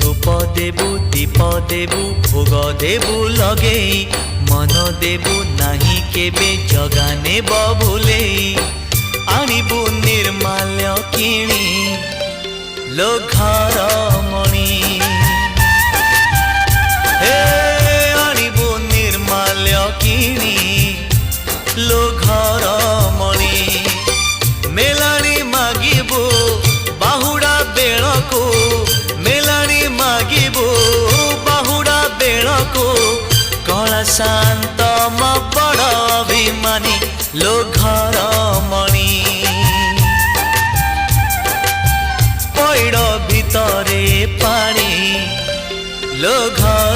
धूप देबु दीप देबु भोग देबु लगे मन देबु नाही केबे जगाने बबुले आनिबु निर्माल्य किणी लो घर मणि हे आनिबु निर्माल्य किणी लो घर मणि मेलानी मागिबु बाहुड़ा बेलको मेलानी मागिबु बाहुड़ा बेलको कला शांत म बड़ अभिमानी लो घर मणि पैड़ भितरे पानी लो घर